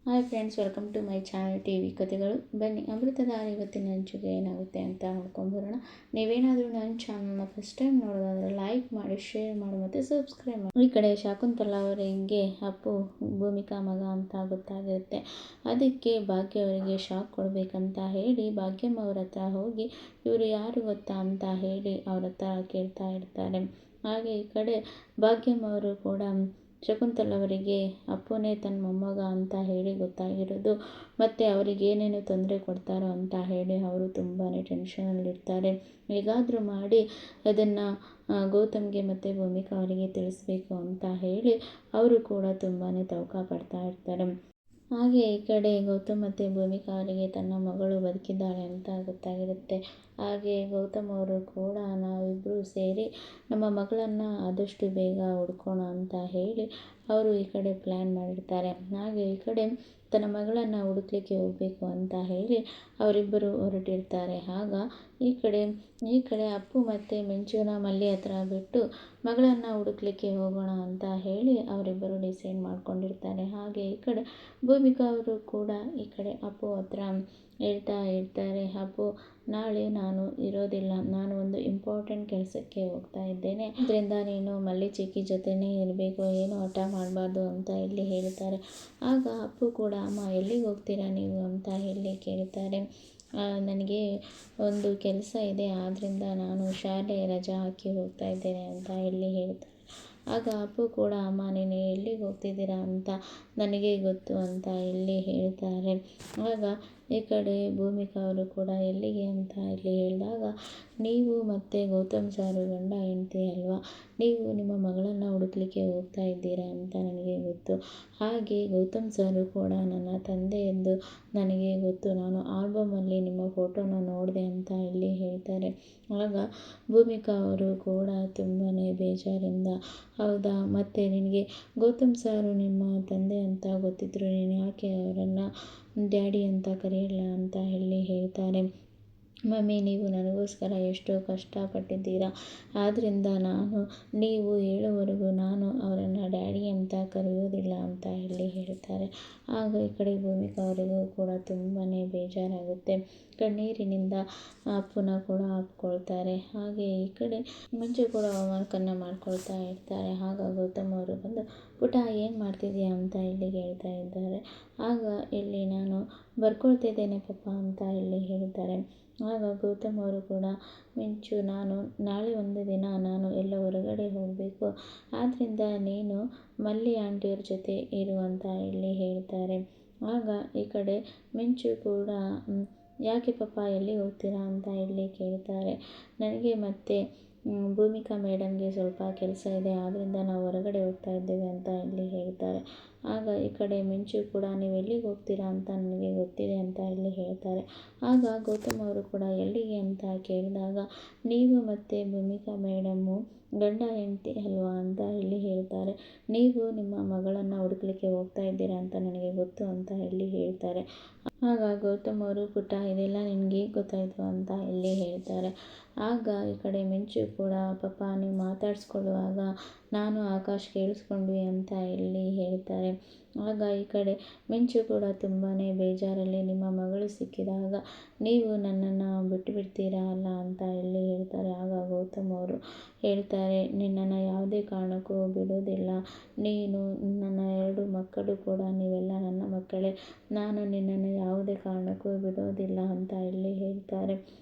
Hi friends, welcome to my channel V ಕಥೆಗಳು. ಬನ್ನಿ ಅಮೃತದ ಇವತ್ತಿನ ಹಂಚಿಕೆ ಏನಾಗುತ್ತೆ ಅಂತ ನೋಡ್ಕೊಂಡ್ಬರೋಣ. ನೀವೇನಾದರೂ ನನ್ನ ಚಾನಲ್ನ ಫಸ್ಟ್ ಟೈಮ್ ನೋಡೋದಾದರೆ ಲೈಕ್ ಮಾಡಿ, ಶೇರ್ ಮಾಡಿ ಮತ್ತು ಸಬ್ಸ್ಕ್ರೈಬ್ ಮಾಡಿ. ಈ ಕಡೆ ಶಕುಂತಲಾ ಅವರಿಗೆ ಅಪ್ಪು ಭೂಮಿಕಾ ಮಗ ಅಂತ ಗೊತ್ತಾಗಿರುತ್ತೆ. ಅದಕ್ಕೆ ಭಾಗ್ಯ ಅವರಿಗೆ ಶಾಕ್ ಕೊಡಬೇಕಂತ ಹೇಳಿ ಭಾಗ್ಯಮ್ಮ ಅವ್ರ ಹತ್ರ ಹೋಗಿ ಇವರು ಯಾರು ಗೊತ್ತಾ ಅಂತ ಹೇಳಿ ಅವ್ರ ಹತ್ರ ಕೇಳ್ತಾ ಇರ್ತಾರೆ. ಹಾಗೆ ಈ ಕಡೆ ಭಾಗ್ಯಮ್ಮ ಅವರು ಕೂಡ ಶಕುಂತಲಾ ಅವರಿಗೆ ಅಪ್ಪುನೇ ತನ್ನ ಮೊಮ್ಮಗ ಅಂತ ಹೇಳಿ ಗೊತ್ತಾಗಿರೋದು, ಮತ್ತು ಅವರಿಗೆ ಏನೇನು ತೊಂದರೆ ಕೊಡ್ತಾರೋ ಅಂತ ಹೇಳಿ ಅವರು ತುಂಬಾ ಟೆನ್ಷನಲ್ಲಿರ್ತಾರೆ. ಹೇಗಾದರೂ ಮಾಡಿ ಅದನ್ನು ಗೌತಮ್ಗೆ ಮತ್ತು ಭೂಮಿಕಾ ಅವರಿಗೆ ತಿಳಿಸ್ಬೇಕು ಅಂತ ಹೇಳಿ ಅವರು ಕೂಡ ತುಂಬಾ ತವಕ ಪಡ್ತಾ ಇರ್ತಾರೆ. ಹಾಗೆ ಈ ಕಡೆ ಗೌತಮ್ ಮತ್ತು ಭೂಮಿಕಾ ಅವರಿಗೆ ತನ್ನ ಮಗಳು ಬದುಕಿದ್ದಾಳೆ ಅಂತ ಗೊತ್ತಾಗಿರುತ್ತೆ. ಹಾಗೆ ಗೌತಮ್ ಅವರು ಕೂಡ ನಾವಿಬ್ಬರು ಸೇರಿ ನಮ್ಮ ಮಗಳನ್ನು ಆದಷ್ಟು ಬೇಗ ಹುಡ್ಕೋಣ ಅಂತ ಹೇಳಿ ಅವರು ಈ ಕಡೆ ಪ್ಲ್ಯಾನ್ ಮಾಡಿರ್ತಾರೆ. ಹಾಗೆ ಈ ಕಡೆ ತನ್ನ ಮಗಳನ್ನು ಹುಡುಕ್ಲಿಕ್ಕೆ ಹೋಗಬೇಕು ಅಂತ ಹೇಳಿ ಅವರಿಬ್ಬರು ಹೊರಟಿರ್ತಾರೆ. ಆಗ ಈ ಕಡೆ ಅಪ್ಪು ಮತ್ತು ಮಿಂಚುನ ಮಲ್ಲಿ ಹತ್ರ ಬಿಟ್ಟು ಮಗಳನ್ನು ಹುಡುಕ್ಲಿಕ್ಕೆ ಹೋಗೋಣ ಅಂತ ಹೇಳಿ ಅವರಿಬ್ಬರು ಡಿಸೈಡ್ ಮಾಡ್ಕೊಂಡಿರ್ತಾರೆ. ಹಾಗೆ ಈ ಕಡೆ ಭೂಮಿಕಾ ಅವರು ಕೂಡ ಈ ಕಡೆ ಅಪ್ಪು ಹತ್ರ ಹೇಳ್ತಾ ಇರ್ತಾರೆ, ಅಪ್ಪು ನಾಳೆ ನಾನು ಇರೋದಿಲ್ಲ, ನಾನು ಒಂದು ಇಂಪಾರ್ಟೆಂಟ್ ಕೆಲಸಕ್ಕೆ ಹೋಗ್ತಾ ಇದ್ದೇನೆ, ಅದರಿಂದ ನೀನು ಮಲ್ಲಿ ಚಿಕ್ಕಿ ಜೊತೆನೇ ಇರಬೇಕು, ಏನು ಹಠ ಮಾಡಬಾರ್ದು ಅಂತ ಇಲ್ಲಿ ಹೇಳ್ತಾರೆ. ಆಗ ಅಪ್ಪು ಕೂಡ ಅಮ್ಮ ಎಲ್ಲಿಗೆ ಹೋಗ್ತೀರಾ ನೀವು ಅಂತ ಹೇಳಿ ಕೇಳ್ತಾರೆ. ನನಗೆ ಒಂದು ಕೆಲಸ ಇದೆ, ಆದ್ದರಿಂದ ನಾನು ಶಾಲೆ ರಜಾ ಹಾಕಿ ಹೋಗ್ತಾ ಇದ್ದೇನೆ ಅಂತ ಇಲ್ಲಿ ಹೇಳ್ತಾರೆ. ಆಗ ಅಪ್ಪು ಕೂಡ ಅಮ್ಮ ನೀನು ಎಲ್ಲಿಗೆ ಹೋಗ್ತಿದ್ದೀರಾ ಅಂತ ನನಗೆ ಗೊತ್ತು ಅಂತ ಇಲ್ಲಿ ಹೇಳ್ತಾರೆ. ಆಗ ಈ ಕಡೆ ಭೂಮಿಕಾ ಅವರು ಕೂಡ ಎಲ್ಲಿಗೆ ಅಂತ ಇಲ್ಲಿ ಹೇಳಿದಾಗ, ನೀವು ಮತ್ತು ಗೌತಮ್ ಸಾರು ಗಂಡ ಹೆಂಡತಿ ಅಲ್ವಾ, ನೀವು ನಿಮ್ಮ ಮಗಳನ್ನು ಹುಡುಕ್ಲಿಕ್ಕೆ ಹೋಗ್ತಾ ಇದ್ದೀರಾ ಅಂತ ನನಗೆ ಗೊತ್ತು. ಹಾಗೆ ಗೌತಮ್ ಸಾರು ಕೂಡ ನನ್ನ ತಂದೆ ಎಂದು ನನಗೆ ಗೊತ್ತು, ನಾನು ಆಲ್ಬಮಲ್ಲಿ ನಿಮ್ಮ ಫೋಟೋನ ನೋಡಿದೆ ಅಂತ ಇಲ್ಲಿ ಹೇಳ್ತಾರೆ. ಆಗ ಭೂಮಿಕಾ ಅವರು ಕೂಡ ತುಂಬಾ ಬೇಜಾರಿಂದ, ಹೌದಾ, ಮತ್ತು ನಿನಗೆ ಗೌತಮ್ ಸಾರು ನಿಮ್ಮ ತಂದೆ ಅಂತ ಗೊತ್ತಿದ್ರು ನೀನು ಯಾಕೆ ಅವರನ್ನು ಡ್ಯಾಡಿ ಅಂತ ಕರೆಯಲ್ಲ ಅಂತ ಹೇಳಿ ಹೇಳ್ತಾರೆ. ಮಮ್ಮಿ, ನೀವು ನನಗೋಸ್ಕರ ಎಷ್ಟೋ ಕಷ್ಟಪಟ್ಟಿದ್ದೀರಾ, ಆದ್ದರಿಂದ ನೀವು ಹೇಳೋವರೆಗೂ ನಾನು ಅವರನ್ನು ಡ್ಯಾಡಿ ಅಂತ ಕರೆಯೋದಿಲ್ಲ ಅಂತ ಹೇಳಿ ಹೇಳ್ತಾರೆ. ಆಗ ಈ ಕಡೆ ಭೂಮಿಕಾ ಅವರಿಗೂ ಕೂಡ ತುಂಬಾ ಬೇಜಾರಾಗುತ್ತೆ. ಕಣ್ಣೀರಿನಿಂದ ಅಪ್ಪುನ ಕೂಡ ಹಾಕ್ಕೊಳ್ತಾರೆ. ಹಾಗೆ ಈ ಕಡೆ ಮುಂಚೆ ಕೂಡ ಹೋಮ್ವರ್ಕನ್ನು ಮಾಡ್ಕೊಳ್ತಾ ಇರ್ತಾರೆ. ಆಗ ಗೌತಮ್ ಅವರು ಬಂದು, ಪುಟ ಏನು ಮಾಡ್ತಿದ್ದೀಯಾ ಅಂತ ಇಲ್ಲಿ ಹೇಳ್ತಾ ಇದ್ದಾರೆ. ಆಗ ಇಲ್ಲಿ ನಾನು ಬರ್ಕೊಳ್ತಿದ್ದೇನೆ ಪಪ್ಪ ಅಂತ ಇಲ್ಲಿ ಹೇಳ್ತಾರೆ. ಆಗ ಗೌತಮ್ ಅವರು ಕೂಡ, ಮಿಂಚು, ನಾಳೆ ಒಂದು ದಿನ ನಾನು ಎಲ್ಲ ಹೊರಗಡೆ ಹೋಗಬೇಕು, ಆದ್ದರಿಂದ ನೀನು ಮಲ್ಲಿ ಆಂಟಿಯವ್ರ ಜೊತೆ ಇರು ಅಂತ ಇಲ್ಲಿ ಹೇಳ್ತಾರೆ. ಆಗ ಈ ಕಡೆ ಮಿಂಚು ಕೂಡ, ಯಾಕೆ ಪಪ್ಪ ಎಲ್ಲಿಗೆ ಹೋಗ್ತೀರಾ ಅಂತ ಇಲ್ಲಿ ಕೇಳ್ತಾರೆ. ನನಗೆ ಮತ್ತು ಭೂಮಿಕಾ ಮೇಡಮ್ಗೆ ಸ್ವಲ್ಪ ಕೆಲಸ ಇದೆ, ಆದ್ದರಿಂದ ನಾವು ಹೊರಗಡೆ ಹೋಗ್ತಾ ಇದ್ದೇವೆ ಅಂತ ಇಲ್ಲಿ ಹೇಳ್ತಾರೆ. ಆಗ ಈ ಕಡೆ ಮಿಂಚು ಕೂಡ, ನೀವು ಎಲ್ಲಿಗೆ ಹೋಗ್ತೀರಾ ಅಂತ ನನಗೆ ಗೊತ್ತಿದೆ ಅಂತ ಇಲ್ಲಿ ಹೇಳ್ತಾರೆ. ಆಗ ಗೌತಮ್ ಅವರು ಕೂಡ ಎಲ್ಲಿಗೆ ಅಂತ ಕೇಳಿದಾಗ, ನೀವು ಮತ್ತು ಭೂಮಿಕಾ ಮೇಡಮ್ಮು ಗಂಡ ಹೆಂಡತಿ ಅಲ್ವಾ ಅಂತ ಇಲ್ಲಿ ಹೇಳ್ತಾರೆ. ನೀವು ನಿಮ್ಮ ಮಗಳನ್ನು ಹುಡುಕ್ಲಿಕ್ಕೆ ಹೋಗ್ತಾ ಇದ್ದೀರಾ ಅಂತ ನನಗೆ ಗೊತ್ತು ಅಂತ ಇಲ್ಲಿ ಹೇಳ್ತಾರೆ. ಆಗ ಗೌತಮ್ ಅವರು, ಪುಟ್ಟ ಇದೆಲ್ಲ ನಿನಗೆ ಗೊತ್ತಾಯಿತು ಅಂತ ಇಲ್ಲಿ ಹೇಳ್ತಾರೆ. ಆಗ ಈ ಕಡೆ ಮಿಂಚು ಕೂಡ, ಪಪ್ಪ ನೀವು ಮಾತಾಡಿಸ್ಕೊಳ್ಳುವಾಗ ನಾನು ಆಕಾಶ್ ಕೇಳಿಸ್ಕೊಂಡ್ವಿ ಅಂತ ಇಲ್ಲಿ ಹೇಳ್ತಾರೆ. ಆಗ ಈ ಕಡೆ ಮಿಂಚು ಕೂಡ ತುಂಬಾ ಬೇಜಾರಲ್ಲಿ, ನಿಮ್ಮ ಮಗಳು ಸಿಕ್ಕಿದಾಗ ನೀವು ನನ್ನನ್ನು ಬಿಟ್ಟು ಬಿಡ್ತೀರಾ ಅಲ್ಲ ಅಂತ ಇಲ್ಲಿ ಹೇಳ್ತಾರೆ. ಆಗ ಗೌತಮ್ ಅವರು ಹೇಳ್ತಾರೆ, ನಿನ್ನನ್ನು ಯಾವುದೇ ಕಾರಣಕ್ಕೂ ಬಿಡೋದಿಲ್ಲ, ನೀನು ನನ್ನ 2 ಮಕ್ಕಳು ಕೂಡ ನೀವೆಲ್ಲ ನನ್ನ ಮಕ್ಕಳೇ, ನಾನು ನಿನ್ನನ್ನು ಯಾವುದೇ ಕಾರಣಕ್ಕೂ ಬಿಡೋದಿಲ್ಲ ಅಂತ ಇಲ್ಲಿ ಹೇಳ್ತಾರೆ.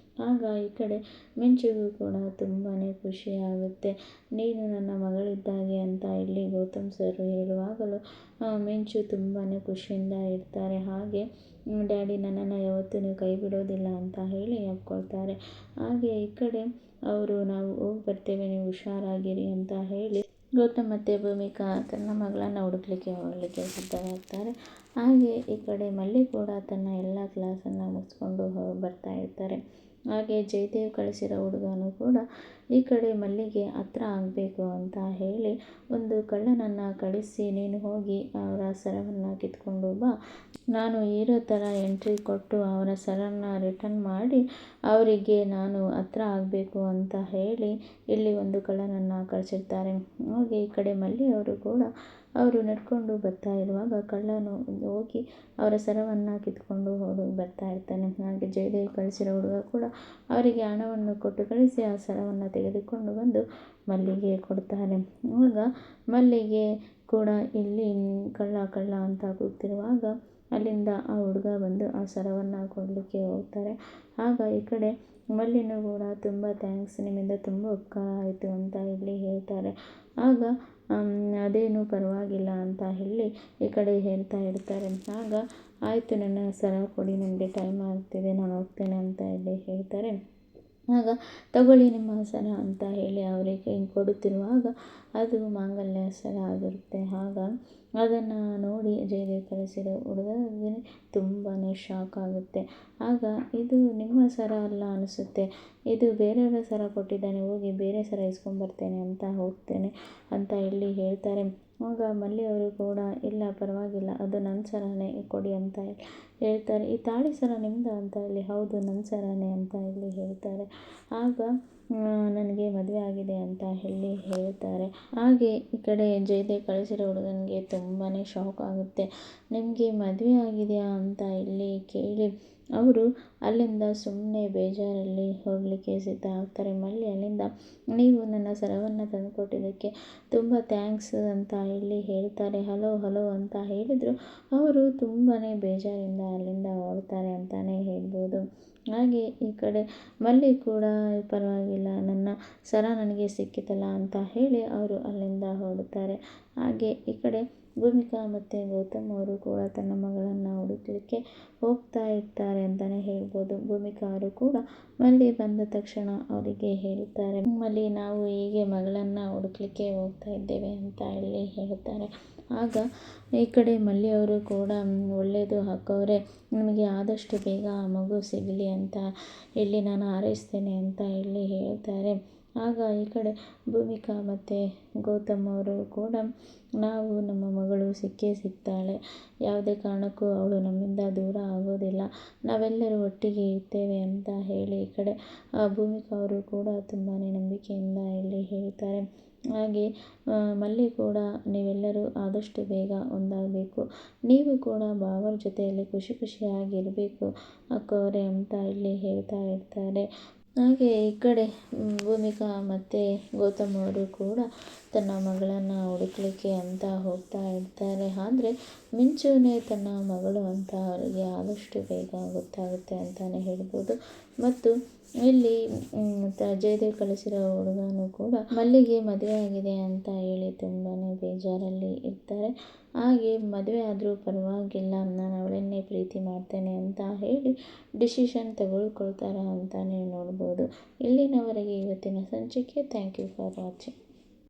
ಆಗ ಈ ಕಡೆ ಮಿಂಚುಗೂ ಕೂಡ ತುಂಬಾ ಖುಷಿಯಾಗುತ್ತೆ, ನೀನು ನನ್ನ ಮಗಳಿದ್ದಾಗೆ ಅಂತ ಇಲ್ಲಿ ಗೌತಮ್ ಸರ್ ಹೇಳುವಾಗಲೂ ಮಿಂಚು ತುಂಬಾ ಖುಷಿಯಿಂದ ಇರ್ತಾರೆ. ಹಾಗೆ ಡ್ಯಾಡಿ ನನ್ನನ್ನು ಯಾವತ್ತೂ ನೀವು ಕೈ ಬಿಡೋದಿಲ್ಲ ಅಂತ ಹೇಳಿ ಒಪ್ಕೊಳ್ತಾರೆ. ಹಾಗೆ ಈ ಕಡೆ ಅವರು, ನಾವು ಹೋಗಿ ಬರ್ತೇವೆ, ನೀವು ಹುಷಾರಾಗಿರಿ ಅಂತ ಹೇಳಿ ಗೌತಮ್ ಮತ್ತು ಭೂಮಿಕಾ ತನ್ನ ಮಗಳನ್ನು ಹುಡುಕ್ಲಿಕ್ಕೆ ಹೋಗಲಿಕ್ಕೆ ಸಿದ್ಧರಾಗ್ತಾರೆ. ಹಾಗೆ ಈ ಕಡೆ ಮಲ್ಲಿ ಕೂಡ ತನ್ನ ಎಲ್ಲ ಕ್ಲಾಸನ್ನು ಮುಗಿಸ್ಕೊಂಡು ಬರ್ತಾ ಇರ್ತಾರೆ. ಹಾಗೆ ಜಯದೇವ್ ಕಳಿಸಿರೋ ಹುಡುಗನೂ ಕೂಡ ಈ ಕಡೆ ಮಲ್ಲಿಗೆ ಹತ್ರ ಆಗಬೇಕು ಅಂತ ಹೇಳಿ ಒಂದು ಕಳ್ಳನನ್ನು ಕಳಿಸಿ, ನೀನು ಹೋಗಿ ಅವರ ಸರವನ್ನು ಕಿತ್ಕೊಂಡು ಬಾ, ನಾನು ಹೀರೋ ಥರ ಎಂಟ್ರಿ ಕೊಟ್ಟು ಅವರ ಸರನ್ನು ರಿಟರ್ನ್ ಮಾಡಿ ಅವರಿಗೆ ನಾನು ಹತ್ರ ಆಗಬೇಕು ಅಂತ ಹೇಳಿ ಇಲ್ಲಿ ಒಂದು ಕಳ್ಳನನ್ನು ಕಳಿಸಿರ್ತಾರೆ. ಹಾಗೆ ಈ ಕಡೆ ಮಲ್ಲಿ ಅವರು ಕೂಡ ಅವರು ನಡ್ಕೊಂಡು ಬರ್ತಾ ಇರುವಾಗ ಕಳ್ಳನು ಹೋಗಿ ಅವರ ಸರವನ್ನು ಕಿತ್ಕೊಂಡು ಬರ್ತಾ ಇರ್ತಾನೆ. ಹಾಗೆ ಜಯದೇವ್ ಕಳಿಸಿರೋ ಹುಡುಗ ಕೂಡ ಅವರಿಗೆ ಹಣವನ್ನು ಕೊಟ್ಟು ಕಳಿಸಿ ಆ ಸರವನ್ನು ತೆಗೆದುಕೊಂಡು ಬಂದು ಮಲ್ಲಿಗೆ ಕೊಡ್ತಾರೆ. ಆಗ ಮಲ್ಲಿಗೆ ಕೂಡ ಇಲ್ಲಿ ಕಳ್ಳ ಅಂತ ಕೂಗ್ತಿರುವಾಗ ಅಲ್ಲಿಂದ ಆ ಹುಡುಗ ಬಂದು ಆ ಸರವನ್ನು ಕೊಡಲಿಕ್ಕೆ ಹೋಗ್ತಾರೆ. ಆಗ ಈ ಕಡೆ ಮಲ್ಲಿನೂ ಕೂಡ ತುಂಬ ಥ್ಯಾಂಕ್ಸ್, ನಿಮ್ಮಿಂದ ತುಂಬ ಉಪಕಾರ ಆಯಿತು ಅಂತ ಇಲ್ಲಿ ಹೇಳ್ತಾರೆ. ಆಗ ಅದೇನು ಪರವಾಗಿಲ್ಲ ಅಂತ ಹೇಳಿ ಈ ಕಡೆ ಹೇಳ್ತಾ ಇರ್ತಾರೆ. ಆಗ ಆಯಿತು, ನನ್ನ ಸರ ಕೊಡಿ, ನನಗೆ ಟೈಮ್ ಆಗ್ತಿದೆ, ನಾನು ಹೋಗ್ತೇನೆ ಅಂತ ಇಲ್ಲಿ ಹೇಳ್ತಾರೆ. ಆಗ ತಗೊಳ್ಳಿ ನಿಮ್ಮ ಸರ ಅಂತ ಹೇಳಿ ಅವರಿಗೆ ಕೊಡುತ್ತಿರುವಾಗ ಅದು ಮಾಂಗಲ್ಯ ಸರ ಆಗಿರುತ್ತೆ. ಆಗ ಅದನ್ನು ನೋಡಿ ಜಯದೇವ್ ಕಳಿಸಿರೋ ಹುಡುಗನಿಗೆ ತುಂಬಾ ಶಾಕ್ ಆಗುತ್ತೆ. ಆಗ ಇದು ನಿಮ್ಮ ಸರ ಅಲ್ಲ ಅನಿಸುತ್ತೆ, ಇದು ಬೇರೆಯವರ ಸರ ಕೊಟ್ಟಿದ್ದಾನೆ, ಹೋಗಿ ಬೇರೆ ಸರ ಇಸ್ಕೊಂಬರ್ತೇನೆ ಅಂತ ಹೋಗ್ತೇನೆ ಅಂತ ಇಲ್ಲಿ ಹೇಳ್ತಾರೆ. ಆಗ ಮಲ್ಲಿಯವರು ಕೂಡ ಇಲ್ಲ ಪರವಾಗಿಲ್ಲ, ಅದು ನನ್ನ ಸರನೇ, ಕೊಡಿ ಅಂತ ಹೇಳ್ತಾರೆ. ಈ ತಾಳಿ ಸರ ನಿಮ್ಮದ ಅಂತ ಹೇಳಿ, ಹೌದು ನನ್ನ ಸರನೇ ಅಂತ ಇಲ್ಲಿ ಹೇಳ್ತಾರೆ. ಆಗ ನನಗೆ ಮದುವೆ ಆಗಿದೆ ಅಂತ ಹೇಳಿ ಹೇಳ್ತಾರೆ. ಹಾಗೆ ಈ ಕಡೆ ಜಯದೇವ್ ಕಳಿಸಿರೋ ಹುಡುಗನಿಗೆ ತುಂಬಾ ಶಾಕ್ ಆಗುತ್ತೆ. ನಿಮಗೆ ಮದುವೆ ಆಗಿದೆಯಾ ಅಂತ ಇಲ್ಲಿ ಕೇಳಿ ಅವರು ಅಲ್ಲಿಂದ ಸುಮ್ಮನೆ ಬೇಜಾರಲ್ಲಿ ಹೋಗಲಿಕ್ಕೆ ಸಿದ್ಧ ಆಗ್ತಾರೆ. ಮಲ್ಲಿ ಅಲ್ಲಿಂದ ನೀವು ನನ್ನ ಸರವನ್ನು ತಂದುಕೊಟ್ಟಿದ್ದಕ್ಕೆ ತುಂಬ ಥ್ಯಾಂಕ್ಸ್ ಅಂತ ಇಲ್ಲಿ ಹೇಳ್ತಾರೆ. ಹಲೋ ಅಂತ ಹೇಳಿದರು. ಅವರು ತುಂಬಾ ಬೇಜಾರಿಂದ ಅಲ್ಲಿಂದ ಹೊರಡ್ತಾರೆ ಅಂತಲೇ ಹೇಳ್ಬೋದು. ಹಾಗೆ ಈ ಕಡೆ ಮಲ್ಲಿ ಕೂಡ ಪರವಾಗಿಲ್ಲ, ನನ್ನ ಸರ ನನಗೆ ಸಿಕ್ಕಿತಲ್ಲ ಅಂತ ಹೇಳಿ ಅವರು ಅಲ್ಲಿಂದ ಹೊರಡ್ತಾರೆ. ಹಾಗೆ ಈ ಕಡೆ ಭೂಮಿಕಾ ಮತ್ತು ಗೌತಮ್ ಅವರು ಕೂಡ ತನ್ನ ಮಗಳನ್ನು ಹುಡುಕಲಿಕ್ಕೆ ಹೋಗ್ತಾ ಇರ್ತಾರೆ ಅಂತಲೇ ಹೇಳ್ಬೋದು. ಭೂಮಿಕಾ ಅವರು ಕೂಡ ಮಲ್ಲಿ ಬಂದ ತಕ್ಷಣ ಅವರಿಗೆ ಹೇಳುತ್ತಾರೆ, ಮಲ್ಲಿ ನಾವು ಹೀಗೆ ಮಗಳನ್ನು ಹುಡುಕ್ಲಿಕ್ಕೆ ಹೋಗ್ತಾ ಇದ್ದೇವೆ ಅಂತ ಹೇಳಿ ಹೇಳುತ್ತಾರೆ. ಆಗ ಈ ಕಡೆ ಮಲ್ಲಿಯವರು ಕೂಡ ಒಳ್ಳೆಯದು ಹಾಕವ್ರೆ, ನಿಮಗೆ ಆದಷ್ಟು ಬೇಗ ಆ ಮಗು ಸಿಗಲಿ ಅಂತ ಇಲ್ಲಿ ನಾನು ಹಾರೈಸ್ತೇನೆ ಅಂತ ಇಲ್ಲಿ ಹೇಳ್ತಾರೆ. ಆಗ ಈ ಕಡೆ ಭೂಮಿಕಾ ಮತ್ತು ಗೌತಮ್ ಅವರು ಕೂಡ ನಾವು ನಮ್ಮ ಮಗಳು ಸಿಕ್ಕೇ ಸಿಗ್ತಾಳೆ, ಯಾವುದೇ ಕಾರಣಕ್ಕೂ ಅವಳು ನಮ್ಮಿಂದ ದೂರ ಆಗೋದಿಲ್ಲ, ನಾವೆಲ್ಲರೂ ಒಟ್ಟಿಗೆ ಇರ್ತೇವೆ ಅಂತ ಹೇಳಿ ಈ ಕಡೆ ಭೂಮಿಕಾ ಅವರು ಕೂಡ ತುಂಬಾ ನಂಬಿಕೆಯಿಂದ ಇಲ್ಲಿ ಹೇಳ್ತಾರೆ. ಹಾಗೆ ಮಲ್ಲಿ ಕೂಡ ನೀವೆಲ್ಲರೂ ಆದಷ್ಟು ಬೇಗ ಒಂದಾಗಬೇಕು, ನೀವು ಕೂಡ ಭಾವರ ಜೊತೆಯಲ್ಲಿ ಖುಷಿಯಾಗಿರಬೇಕು ಅಕ್ಕವರೇ ಅಂತ ಇಲ್ಲಿ ಹೇಳ್ತಾ ಇರ್ತಾರೆ. ಹಾಗೆ ಈ ಕಡೆ ಭೂಮಿಕಾ ಮತ್ತು ಗೌತಮ್ ಅವರು ಕೂಡ ತನ್ನ ಮಗಳನ್ನು ಹುಡುಕ್ಲಿಕ್ಕೆ ಅಂತ ಹೋಗ್ತಾ ಇರ್ತಾರೆ. ಆದರೆ ಮಿಂಚುನೇ ತನ್ನ ಮಗಳು ಅಂತ ಅವರಿಗೆ ಆದಷ್ಟು ಬೇಗ ಗೊತ್ತಾಗುತ್ತೆ ಅಂತಲೇ ಹೇಳ್ಬೋದು. ಮತ್ತು ಇಲ್ಲಿ ಜಯದೇವ್ ಕಳಿಸಿರೋ ಹುಡುಗನೂ ಕೂಡ ಮಲ್ಲಿಗೆ ಮದುವೆ ಆಗಿದೆ ಅಂತ ಹೇಳಿ ತುಂಬಾ ಬೇಜಾರಲ್ಲಿ ಇರ್ತಾರೆ. ಹಾಗೆ ಮದುವೆ ಆದರೂ ಪರವಾಗಿಲ್ಲ, ನಾನು ಅವಳನ್ನೇ ಪ್ರೀತಿ ಮಾಡ್ತೇನೆ ಅಂತ ಹೇಳಿ ಡಿಸಿಷನ್ ತಗೊಳ್ತಾರೆ ಅಂತಲೇ ನೋಡ್ಬೋದು. ಇಲ್ಲಿನವರೆಗೆ ಇವತ್ತಿನ ಸಂಚಿಕೆ. Thank you for watching.